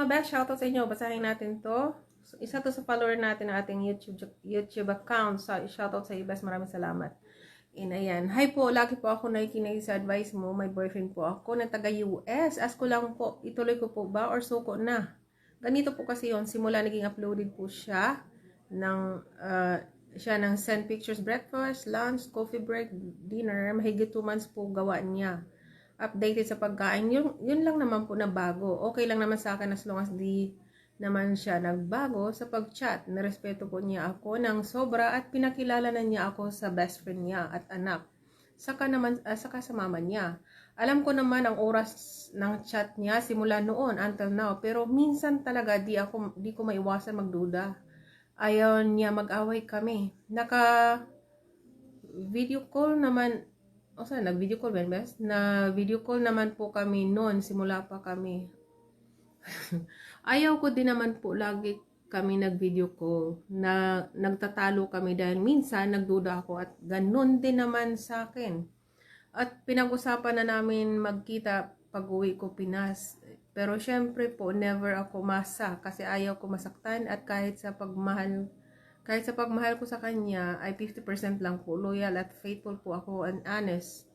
best, shoutout sa inyo. Basahin natin to. Isa to sa follower natin ng ating YouTube account. So, shoutout sa iyo, best. Maraming salamat. And ayan. Hi po, lagi po ako nakikinig sa advice mo. May boyfriend po ako na taga US. Ask ko lang po, ituloy ko po ba or suko na? Ganito po kasi yon, simula naging uploaded po siya ng send pictures, breakfast, lunch, coffee break, dinner. Mahigit 2 months po gawa niya. Updated sa pagkain. Yun lang naman po na bago. Okay lang naman sa akin as long as di naman siya nagbago sa pag-chat. Narespeto po niya ako ng sobra at pinakilala na niya ako sa best friend niya at anak. Saka sa mama niya. Alam ko naman ang oras ng chat niya simula noon until now, pero minsan talaga di ko maiwasan magduda. Ayaw niya mag-away kami. Naka video call naman, nag-video call ba, best? Na-video call naman po kami noon, simula pa kami. Ayaw ko din naman po lagi kami nag-video call na nagtatalo kami dahil minsan nagduda ako at ganun din naman sa akin. At pinag-usapan na namin magkita pag-uwi ko Pinas. Pero syempre po, never ako masa kasi ayaw ko masaktan at kahit sa pagmahal ko sa kanya ay 50% lang po loyal at faithful po ako and honest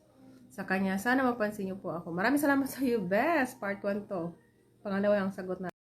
sa kanya. Sana mapansin niyo po ako. Maraming salamat sa iyo, best. Part 1 to. Pangalawa ang sagot na.